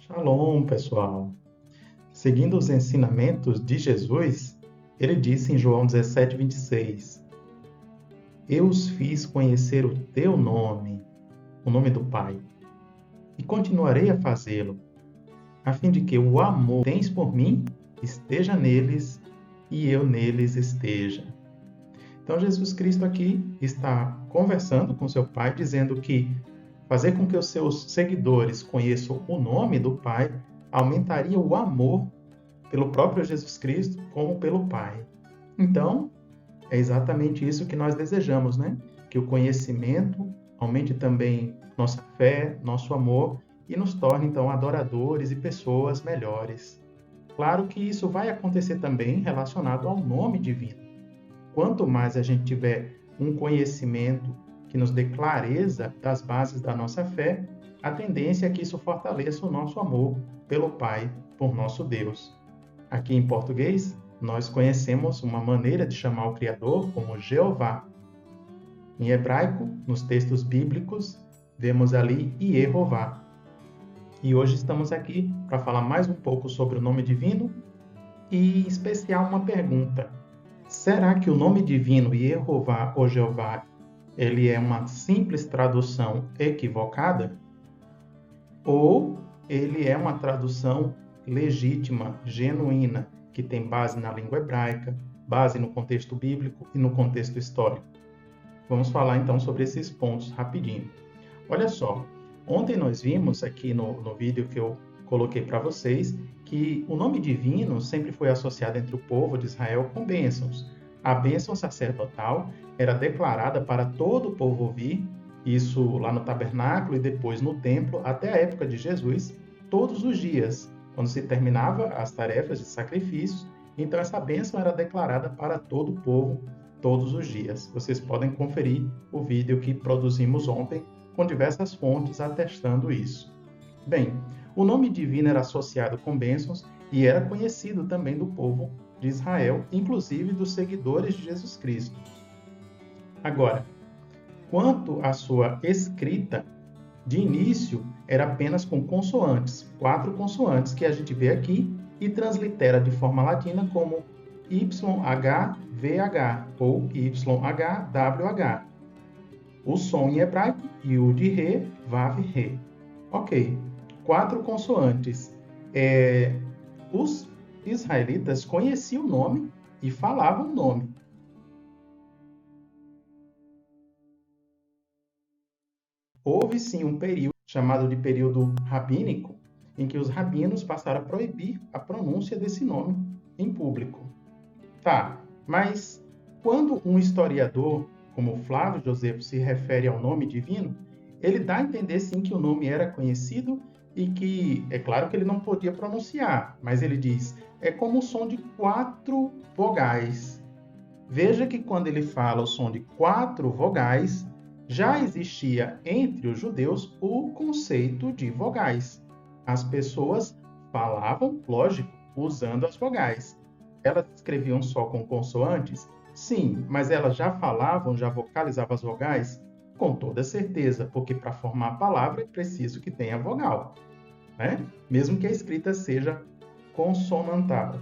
Shalom, pessoal. Seguindo os ensinamentos de Jesus, ele disse em João 17:26: Eu os fiz conhecer o teu nome, o nome do Pai, e continuarei a fazê-lo, a fim de que o amor que tens por mim esteja neles e eu neles esteja. Então, Jesus Cristo aqui está conversando com seu Pai, dizendo que fazer com que os seus seguidores conheçam o nome do Pai aumentaria o amor pelo próprio Jesus Cristo como pelo Pai. Então, é exatamente isso que nós desejamos, né? Que o conhecimento aumente também nossa fé, nosso amor e nos torne, então, adoradores e pessoas melhores. Claro que isso vai acontecer também relacionado ao nome divino. Quanto mais a gente tiver um conhecimento que nos dê clareza das bases da nossa fé, a tendência é que isso fortaleça o nosso amor pelo Pai, por nosso Deus. Aqui em português, nós conhecemos uma maneira de chamar o Criador como Jeová. Em hebraico, nos textos bíblicos, vemos ali Yehová. E hoje estamos aqui para falar mais um pouco sobre o nome divino e, em especial, uma pergunta. Será que o nome divino Yehová ou Jeová ele é uma simples tradução equivocada? Ou ele é uma tradução legítima, genuína, que tem base na língua hebraica, base no contexto bíblico e no contexto histórico? Vamos falar então sobre esses pontos rapidinho. Olha só, ontem nós vimos aqui no vídeo que eu coloquei para vocês que o nome divino sempre foi associado entre o povo de Israel com bênçãos. A bênção sacerdotal era declarada para todo o povo ouvir, isso lá no tabernáculo e depois no templo, até a época de Jesus, todos os dias, quando se terminava as tarefas de sacrifícios, então essa bênção era declarada para todo o povo todos os dias. Vocês podem conferir o vídeo que produzimos ontem com diversas fontes atestando isso. Bem, o nome divino era associado com bênçãos e era conhecido também do povo de Israel, inclusive dos seguidores de Jesus Cristo. Agora, quanto à sua escrita, de início era apenas com consoantes, 4 consoantes que a gente vê aqui e translitera de forma latina como YHVH ou YHWH. O som em hebraico, Yud, Re, Vav, Re. Ok, 4 consoantes. Os israelitas conheciam o nome e falavam o nome. Houve sim um período chamado de período rabínico, em que os rabinos passaram a proibir a pronúncia desse nome em público. Tá, mas quando um historiador como Flávio Josefo se refere ao nome divino, ele dá a entender sim que o nome era conhecido e que, é claro que ele não podia pronunciar, mas ele diz, é como o som de 4 vogais. Veja que quando ele fala o som de 4 vogais, já existia entre os judeus o conceito de vogais. As pessoas falavam, lógico, usando as vogais. Elas escreviam só com consoantes? Sim, mas elas já falavam, já vocalizavam as vogais? Com toda certeza, porque para formar a palavra é preciso que tenha vogal, né? Mesmo que a escrita seja consonantal.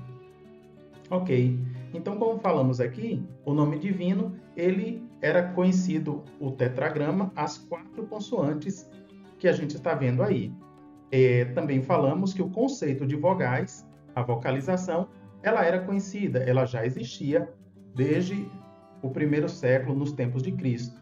Ok, então como falamos aqui, o nome divino, ele era conhecido, o tetragrama, as 4 consoantes que a gente está vendo aí. Também falamos que o conceito de vogais, a vocalização, ela era conhecida, ela já existia desde o 1º século, nos tempos de Cristo.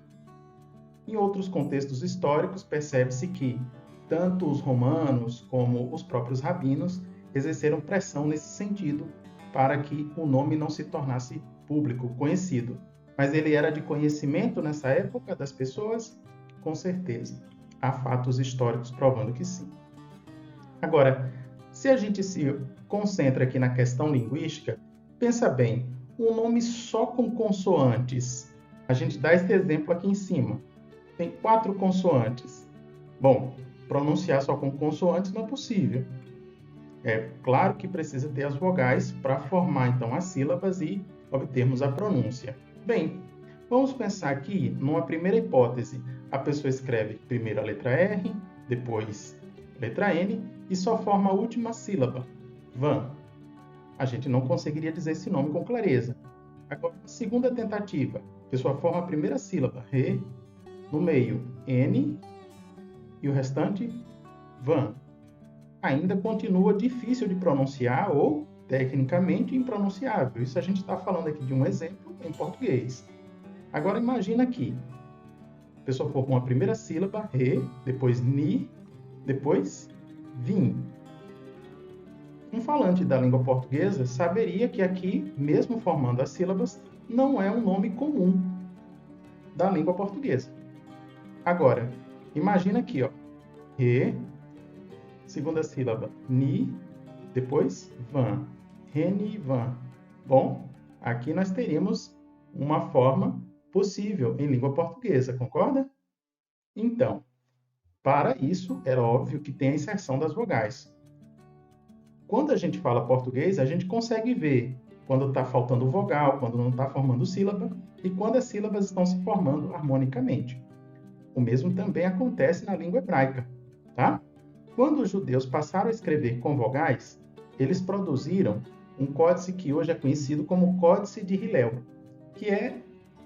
Em outros contextos históricos, percebe-se que tanto os romanos como os próprios rabinos exerceram pressão nesse sentido para que o nome não se tornasse público, conhecido. Mas ele era de conhecimento nessa época das pessoas? Com certeza. Há fatos históricos provando que sim. Agora, se a gente se concentra aqui na questão linguística, pensa bem, um nome só com consoantes. A gente dá esse exemplo aqui em cima. Tem 4 consoantes. Bom, pronunciar só com consoantes não é possível. É claro que precisa ter as vogais para formar, então, as sílabas e obtermos a pronúncia. Bem, vamos pensar aqui numa primeira hipótese. A pessoa escreve primeiro a letra R, depois a letra N e só forma a última sílaba, van. A gente não conseguiria dizer esse nome com clareza. Agora, a segunda tentativa, a pessoa forma a primeira sílaba, re, no meio, n, e o restante, van. Ainda continua difícil de pronunciar ou, tecnicamente, impronunciável. Isso a gente está falando aqui de um exemplo em português. Agora, imagina aqui. A pessoa forma uma primeira sílaba, re, depois ni, depois vim. Um falante da língua portuguesa saberia que aqui, mesmo formando as sílabas, não é um nome comum da língua portuguesa. Agora, imagina aqui, ó, re, segunda sílaba, ni, depois van, renivan. Bom, aqui nós teríamos uma forma possível em língua portuguesa, concorda? Então, para isso, era óbvio que tem a inserção das vogais. Quando a gente fala português, a gente consegue ver quando está faltando vogal, quando não está formando sílaba e quando as sílabas estão se formando harmonicamente. O mesmo também acontece na língua hebraica, tá? Quando os judeus passaram a escrever com vogais, eles produziram um códice que hoje é conhecido como Códice de Hillel, que é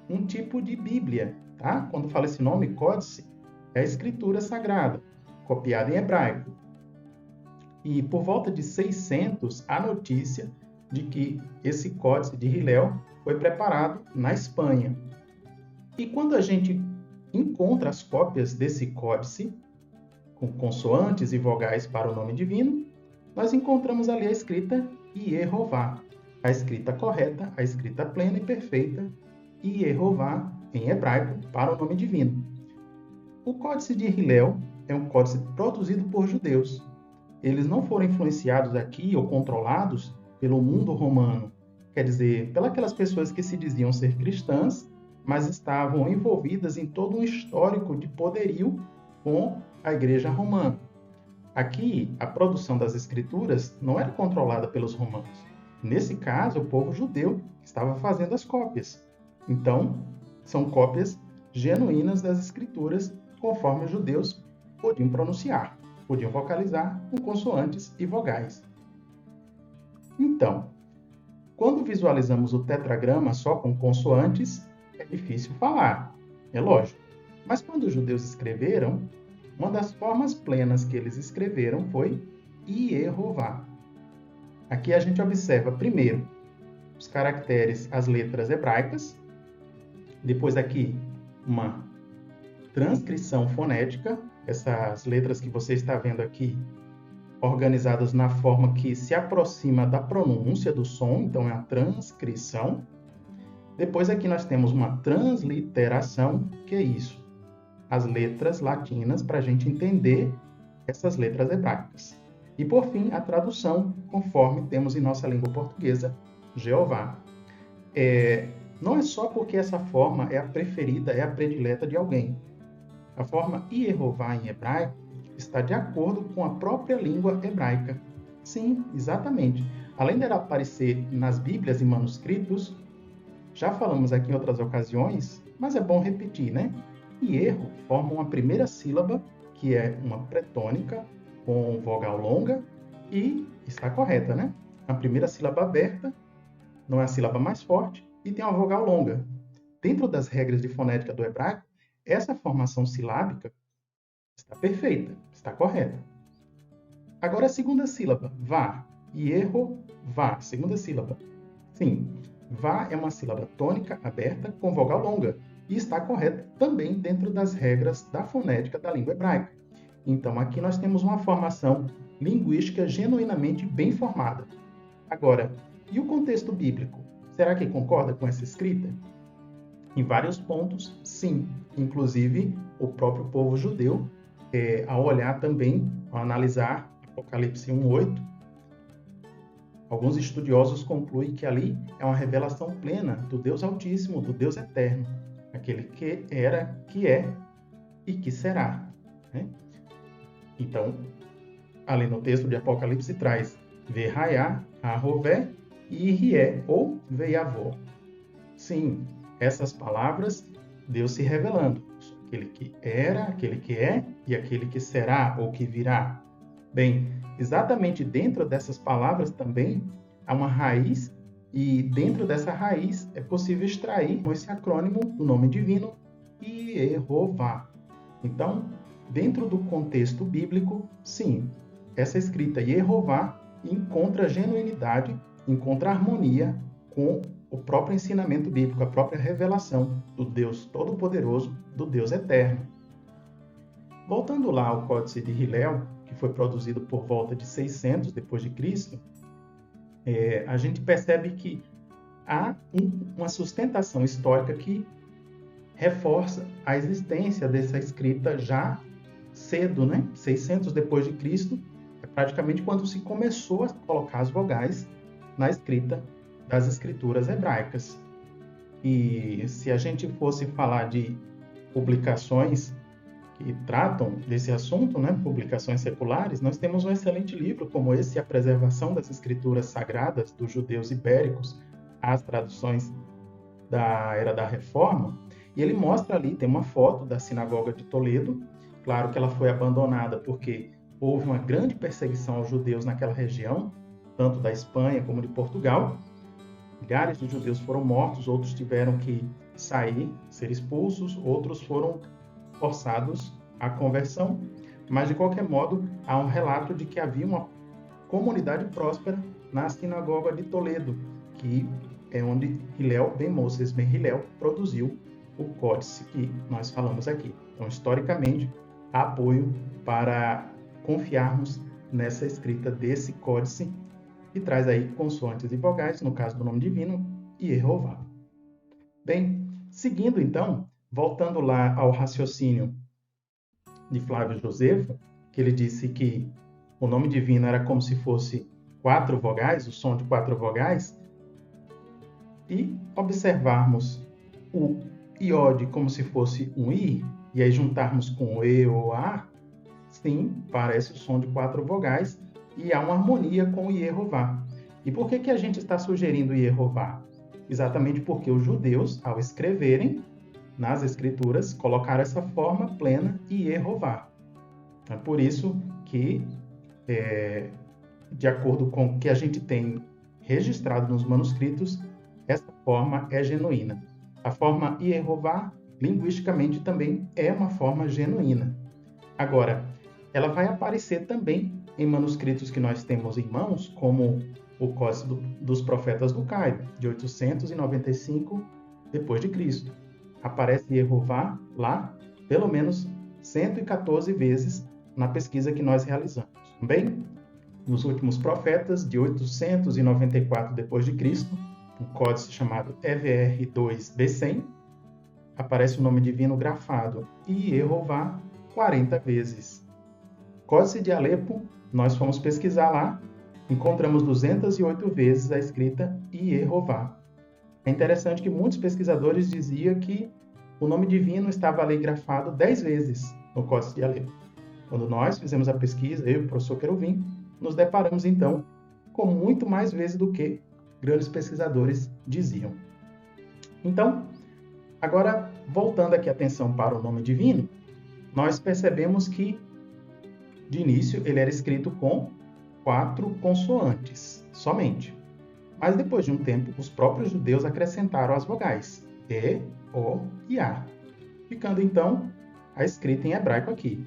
um tipo de Bíblia, tá? Quando fala esse nome, códice, é a escritura sagrada, copiada em hebraico. E por volta de 600, há notícia de que esse Códice de Hillel foi preparado na Espanha. E quando a gente encontra as cópias desse códice, com consoantes e vogais para o nome divino, nós encontramos ali a escrita Yehová, a escrita correta, a escrita plena e perfeita, Yehová em hebraico para o nome divino. O Códice de Hillel é um códice produzido por judeus. Eles não foram influenciados aqui ou controlados pelo mundo romano, quer dizer, pelas pessoas que se diziam ser cristãs, mas estavam envolvidas em todo um histórico de poderio com a Igreja Romana. Aqui, a produção das escrituras não era controlada pelos romanos. Nesse caso, o povo judeu estava fazendo as cópias. Então, são cópias genuínas das escrituras, conforme os judeus podiam pronunciar, podiam vocalizar com consoantes e vogais. Então, quando visualizamos o tetragrama só com consoantes, é difícil falar, é lógico. Mas quando os judeus escreveram, uma das formas plenas que eles escreveram foi Yehová. Aqui a gente observa, primeiro, os caracteres, as letras hebraicas, depois aqui uma transcrição fonética, essas letras que você está vendo aqui, organizadas na forma que se aproxima da pronúncia do som, então é a transcrição. Depois aqui nós temos uma transliteração, que é isso? As letras latinas para a gente entender essas letras hebraicas. E por fim, a tradução, conforme temos em nossa língua portuguesa, Jeová. Não é só porque essa forma é a preferida, é a predileta de alguém. A forma Yehová em hebraico está de acordo com a própria língua hebraica. Sim, exatamente. Além dela aparecer nas Bíblias e manuscritos, já falamos aqui em outras ocasiões, mas é bom repetir, né? Erro forma uma primeira sílaba, que é uma pretônica, com vogal longa, e está correta, né? A primeira sílaba aberta não é a sílaba mais forte e tem uma vogal longa. Dentro das regras de fonética do hebraico, essa formação silábica está perfeita, está correta. Agora a segunda sílaba, vá, Yehová, segunda sílaba. Sim, vá é uma sílaba tônica aberta com vogal longa e está correta também dentro das regras da fonética da língua hebraica. Então aqui nós temos uma formação linguística genuinamente bem formada. Agora, e o contexto bíblico? Será que concorda com essa escrita? Em vários pontos, sim. Inclusive, o próprio povo judeu, ao olhar também, ao analisar Apocalipse 1:8, alguns estudiosos concluem que ali é uma revelação plena do Deus Altíssimo, do Deus Eterno, aquele que era, que é e que será. Né? Então, ali no texto de Apocalipse traz Verraiá, Arrové e Irié, ou Veiavó. Sim, essas palavras, Deus se revelando. Aquele que era, aquele que é e aquele que será ou que virá. Bem, exatamente dentro dessas palavras também há uma raiz, e dentro dessa raiz é possível extrair esse acrônimo do nome divino Yehová. Então, dentro do contexto bíblico, sim, essa escrita Yehová encontra genuinidade, encontra harmonia com o próprio ensinamento bíblico, a própria revelação do Deus Todo-Poderoso, do Deus Eterno. Voltando lá ao Códice de Hillel, que foi produzido por volta de 600 depois de Cristo, a gente percebe que há uma sustentação histórica que reforça a existência dessa escrita já cedo, né? 600 depois de Cristo, é praticamente quando se começou a colocar as vogais na escrita das escrituras hebraicas. E se a gente fosse falar de publicações que tratam desse assunto, né, publicações seculares, nós temos um excelente livro como esse, A Preservação das Escrituras Sagradas dos Judeus Ibéricos, as traduções da Era da Reforma, e ele mostra ali, tem uma foto da Sinagoga de Toledo, claro que ela foi abandonada porque houve uma grande perseguição aos judeus naquela região, tanto da Espanha como de Portugal. Milhares de judeus foram mortos, outros tiveram que sair, ser expulsos, outros foram forçados à conversão, mas de qualquer modo há um relato de que havia uma comunidade próspera na Sinagoga de Toledo, que é onde Hillel ben Moses ben Hillel produziu o códice que nós falamos aqui. Então, historicamente, há apoio para confiarmos nessa escrita desse códice, que traz aí consoantes e vogais, no caso do nome divino, e Yehová. Bem, seguindo então, voltando lá ao raciocínio de Flávio Josefo, que ele disse que o nome divino era como se fosse 4 vogais, o som de 4 vogais, e observarmos o iode como se fosse um i, e aí juntarmos com o e ou a, sim, parece o som de 4 vogais, e há uma harmonia com o Yehová. E por que a gente está sugerindo Yehová? Exatamente porque os judeus, ao escreverem nas escrituras, colocaram essa forma plena Yehová. É por isso que, de acordo com o que a gente tem registrado nos manuscritos, essa forma é genuína. A forma Yehová, linguisticamente, também é uma forma genuína. Agora, ela vai aparecer também em manuscritos que nós temos em mãos, como o Códice dos Profetas do Cairo, de 895 depois de Cristo. Aparece Yehová lá pelo menos 114 vezes na pesquisa que nós realizamos. Também, nos Últimos Profetas, de 894 depois de Cristo, um códice chamado EVR2B100, aparece o nome divino grafado Yehová 40 vezes. Códice de Alepo, nós fomos pesquisar lá, encontramos 208 vezes a escrita Yehová. É interessante que muitos pesquisadores diziam que o nome divino estava ali grafado 10 vezes no Códice de Alepo. Quando nós fizemos a pesquisa, eu e o professor Queruvim, nos deparamos então com muito mais vezes do que grandes pesquisadores diziam. Então, agora, voltando aqui a atenção para o nome divino, nós percebemos que, de início, ele era escrito com 4 consoantes, somente. Mas depois de um tempo, os próprios judeus acrescentaram as vogais, E, O e A, ficando então a escrita em hebraico aqui.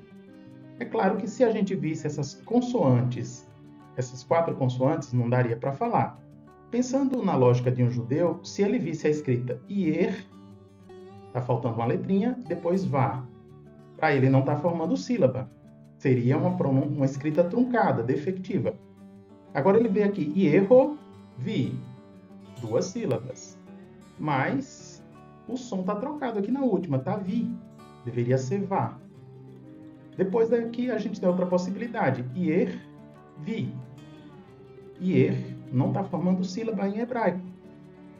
É claro que se a gente visse essas consoantes, essas 4 consoantes, não daria para falar. Pensando na lógica de um judeu, se ele visse a escrita Ier, está faltando uma letrinha, depois Vá. Para ele não está formando sílaba. Seria uma escrita truncada, defectiva. Agora ele vê aqui Yehovi, 2 sílabas. Mas o som está trocado aqui na última, tá Vi. Deveria ser Vá. Depois daqui a gente tem outra possibilidade, Yer-Vi. Yer não está formando sílaba em hebraico.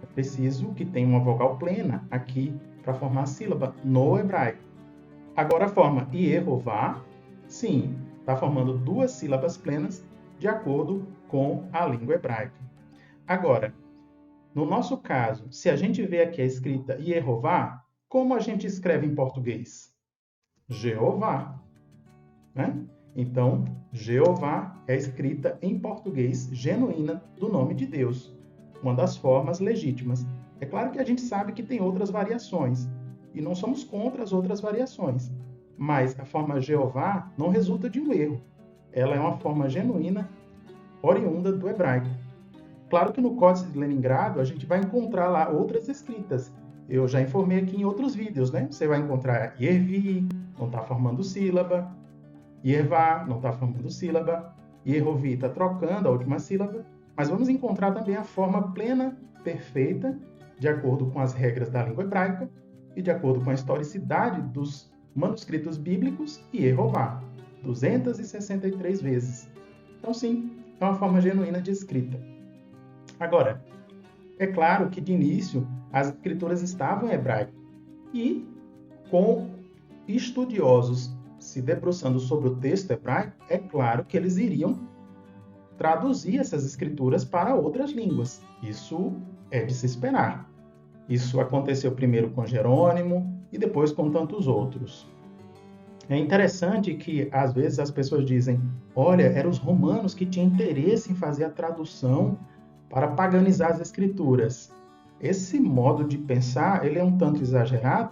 É preciso que tenha uma vogal plena aqui para formar a sílaba no hebraico. Agora a forma Yehová, sim, está formando 2 sílabas plenas de acordo com a língua hebraica. Agora, no nosso caso, se a gente vê aqui a escrita Yehová, como a gente escreve em português? Jeová. Né? Então, Jeová é escrita em português genuína do nome de Deus, uma das formas legítimas. É claro que a gente sabe que tem outras variações, e não somos contra as outras variações, mas a forma Jeová não resulta de um erro. Ela é uma forma genuína, oriunda do hebraico. Claro que no Códice de Leningrado a gente vai encontrar lá outras escritas. Eu já informei aqui em outros vídeos, né? Você vai encontrar Yervi, não está formando sílaba, Yervá, não está formando sílaba, Yehovi está trocando a última sílaba, mas vamos encontrar também a forma plena, perfeita, de acordo com as regras da língua hebraica e de acordo com a historicidade dos manuscritos bíblicos, Yehová, 263 vezes. Então, sim, é uma forma genuína de escrita. Agora, é claro que de início as escrituras estavam em hebraico e, com estudiosos se debruçando sobre o texto hebraico, é claro que eles iriam traduzir essas escrituras para outras línguas. Isso é de se esperar. Isso aconteceu primeiro com Jerônimo e depois com tantos outros. É interessante que, às vezes, as pessoas dizem: olha, eram os romanos que tinham interesse em fazer a tradução para paganizar as escrituras. Esse modo de pensar, ele é um tanto exagerado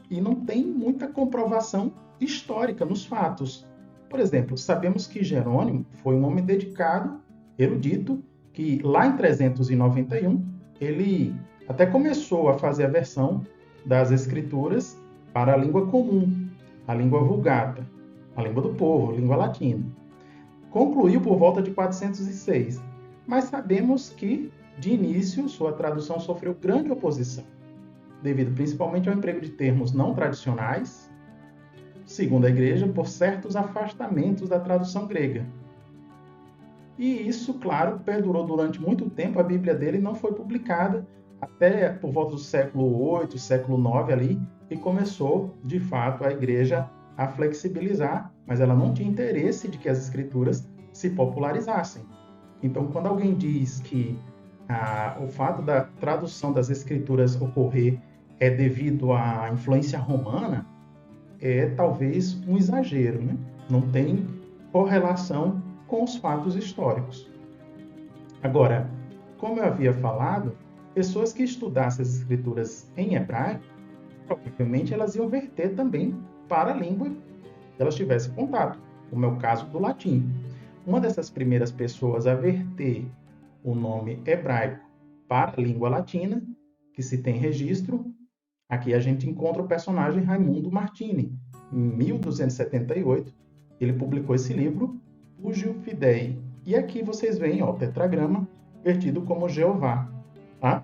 e não tem muita comprovação histórica nos fatos. Por exemplo, sabemos que Jerônimo foi um homem dedicado, erudito, que lá em 391 ele até começou a fazer a versão das escrituras para a língua comum, a língua vulgata, a língua do povo, a língua latina. Concluiu por volta de 406, mas sabemos que, de início, sua tradução sofreu grande oposição, devido principalmente ao emprego de termos não tradicionais, segundo a Igreja, por certos afastamentos da tradução grega. E isso, claro, perdurou durante muito tempo. A Bíblia dele não foi publicada até por volta do século VIII, século IX ali, e começou, de fato, a Igreja a flexibilizar, mas ela não tinha interesse de que as Escrituras se popularizassem. Então, quando alguém diz que o fato da tradução das Escrituras ocorrer é devido à influência romana, é talvez um exagero, né? Não tem correlação com os fatos históricos. Agora, como eu havia falado, pessoas que estudassem as escrituras em hebraico, provavelmente elas iam verter também para a língua que elas tivessem contato, como é o caso do latim. Uma dessas primeiras pessoas a verter o nome hebraico para a língua latina, que se tem registro, aqui a gente encontra o personagem Raimundo Martini. Em 1278, ele publicou esse livro, Fugio Fidei. E aqui vocês veem o tetragrama vertido como Jeová. Tá?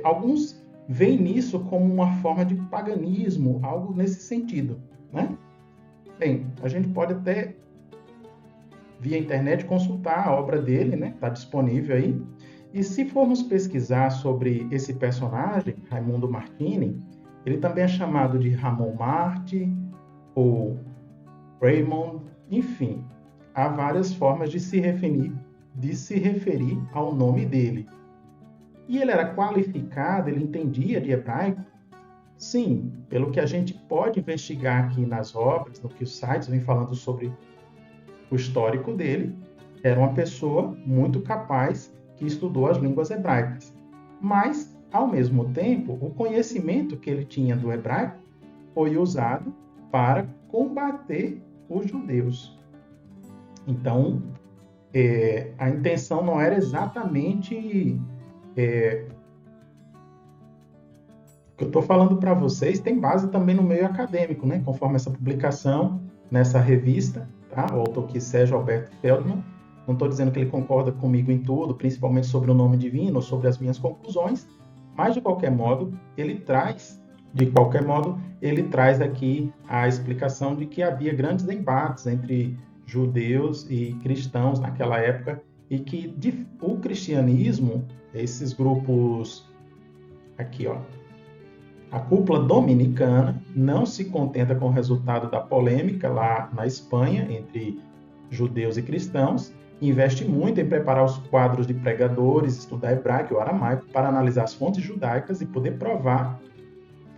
Alguns veem nisso como uma forma de paganismo, algo nesse sentido. Né? Bem, a gente pode até, via internet, consultar a obra dele, né? Está disponível aí. E se formos pesquisar sobre esse personagem, Raimundo Martini, ele também é chamado de Ramon Marti ou Raymond, enfim, há várias formas de se referir ao nome dele. E ele era qualificado, ele entendia de hebraico? Sim, pelo que a gente pode investigar aqui nas obras, no que os sites vêm falando sobre o histórico dele, era uma pessoa muito capaz que estudou as línguas hebraicas. Mas, ao mesmo tempo, o conhecimento que ele tinha do hebraico foi usado para combater os judeus. Então, a intenção não era exatamente... o que eu estou falando para vocês tem base também no meio acadêmico, né? Conforme essa publicação nessa revista, tá? O autor aqui, Sérgio Alberto Feldman. Não estou dizendo que ele concorda comigo em tudo, principalmente sobre o nome divino, ou sobre as minhas conclusões, mas, de qualquer modo, ele traz aqui a explicação de que havia grandes embates entre judeus e cristãos naquela época e que o cristianismo, esses grupos aqui, ó, a cúpula dominicana não se contenta com o resultado da polêmica lá na Espanha entre judeus e cristãos, investe muito em preparar os quadros de pregadores, estudar hebraico e o aramaico para analisar as fontes judaicas e poder provar,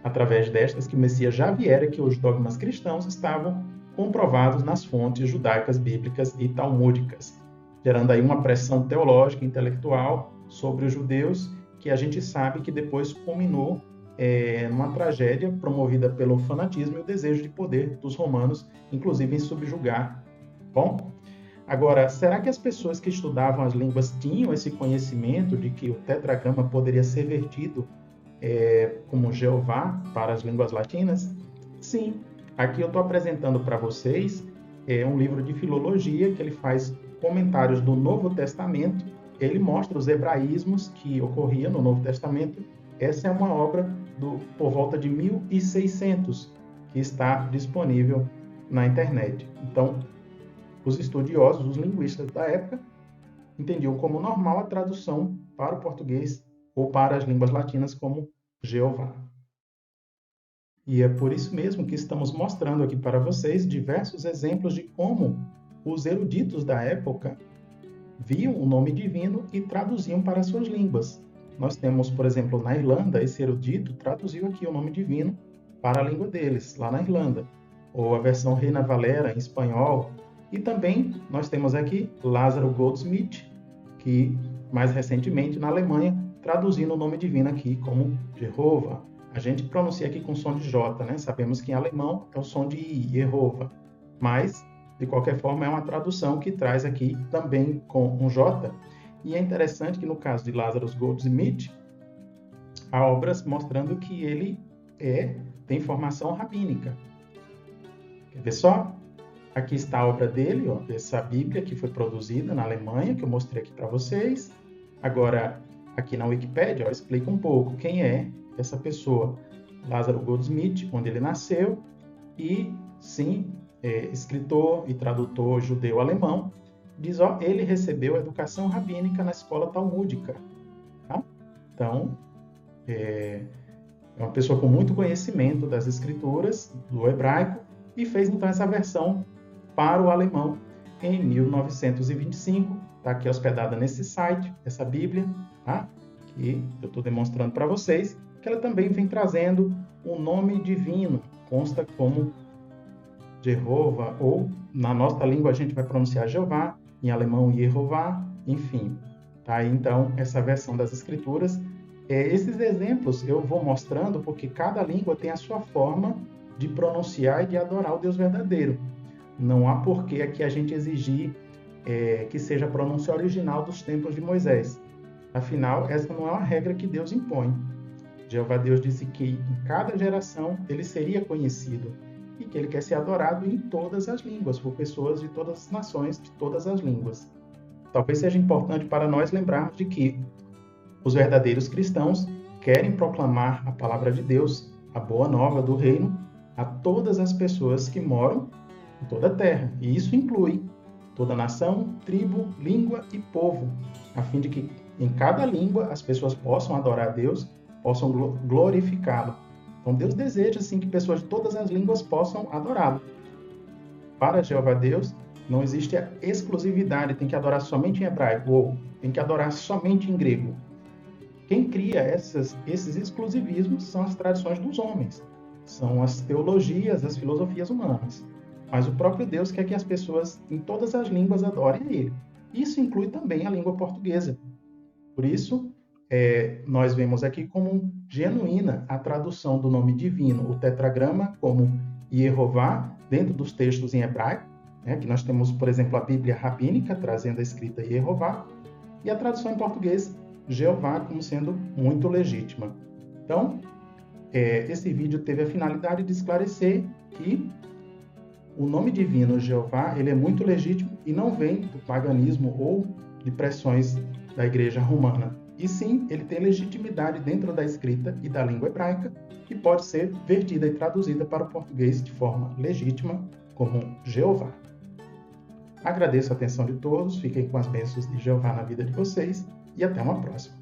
através destas, que o Messias já viera e que os dogmas cristãos estavam comprovados nas fontes judaicas, bíblicas e talmúdicas, gerando aí uma pressão teológica e intelectual sobre os judeus, que a gente sabe que depois culminou numa tragédia promovida pelo fanatismo e o desejo de poder dos romanos, inclusive em subjugar. Bom, agora, será que as pessoas que estudavam as línguas tinham esse conhecimento de que o tetragrama poderia ser vertido como Jeová para as línguas latinas? Sim. Aqui eu estou apresentando para vocês um livro de filologia que ele faz comentários do Novo Testamento. Ele mostra os hebraísmos que ocorriam no Novo Testamento. Essa é uma obra por volta de 1600, que está disponível na internet. Então, os estudiosos, os linguistas da época, entendiam como normal a tradução para o português ou para as línguas latinas como Jeová. E é por isso mesmo que estamos mostrando aqui para vocês diversos exemplos de como os eruditos da época viam o nome divino e traduziam para as suas línguas. Nós temos, por exemplo, na Irlanda, esse erudito traduziu aqui o nome divino para a língua deles, lá na Irlanda, ou a versão Reina Valera em espanhol. E também nós temos aqui Lázaro Goldsmith, que mais recentemente na Alemanha, traduzindo o nome divino aqui como Jehovah. A gente pronuncia aqui com som de J, né? Sabemos que em alemão é o som de I, Jehovah. Mas, de qualquer forma, é uma tradução que traz aqui também com um J. E é interessante que no caso de Lázaro Goldsmith, há obras mostrando que ele tem formação rabínica. Quer ver só? Aqui está a obra dele, ó, essa Bíblia que foi produzida na Alemanha, que eu mostrei aqui para vocês. Agora, aqui na Wikipédia, explica um pouco quem é essa pessoa. Lázaro Goldsmith, onde ele nasceu, e sim, escritor e tradutor judeu-alemão. Diz, ó, ele recebeu educação rabínica na escola talmúdica. Tá? Então, é uma pessoa com muito conhecimento das escrituras, do hebraico, e fez então essa versão para o alemão em 1925. Está aqui hospedada nesse site, essa Bíblia, tá? Que eu estou demonstrando para vocês, que ela também vem trazendo um nome divino, consta como Jehovah, ou na nossa língua a gente vai pronunciar Jeová, em alemão Yehová, enfim. Tá aí então essa versão das escrituras. Esses exemplos eu vou mostrando porque cada língua tem a sua forma de pronunciar e de adorar o Deus verdadeiro. Não há porquê aqui a gente exigir que seja a pronúncia original dos tempos de Moisés. Afinal, essa não é uma regra que Deus impõe. Jeová Deus disse que em cada geração ele seria conhecido e que ele quer ser adorado em todas as línguas, por pessoas de todas as nações, de todas as línguas. Talvez seja importante para nós lembrarmos de que os verdadeiros cristãos querem proclamar a palavra de Deus, a boa nova do reino, a todas as pessoas que moram em toda a terra. E isso inclui toda nação, tribo, língua e povo, a fim de que em cada língua as pessoas possam adorar a Deus, possam glorificá-lo. Então Deus deseja assim que pessoas de todas as línguas possam adorá-lo. Para Jeová Deus não existe a exclusividade, tem que adorar somente em hebraico ou tem que adorar somente em grego. Quem cria esses exclusivismos são as tradições dos homens, são as teologias, as filosofias humanas. Mas o próprio Deus quer que as pessoas em todas as línguas adorem a Ele. Isso inclui também a língua portuguesa. Por isso, nós vemos aqui como genuína a tradução do nome divino, o tetragrama, como Yehová, dentro dos textos em hebraico, que nós temos, por exemplo, a Bíblia rabínica, trazendo a escrita Yehová, e a tradução em português, Jeová, como sendo muito legítima. Então, esse vídeo teve a finalidade de esclarecer que o nome divino Jeová ele é muito legítimo e não vem do paganismo ou de pressões da Igreja Romana. E sim, ele tem legitimidade dentro da escrita e da língua hebraica e pode ser vertida e traduzida para o português de forma legítima como Jeová. Agradeço a atenção de todos, fiquem com as bênçãos de Jeová na vida de vocês e até uma próxima.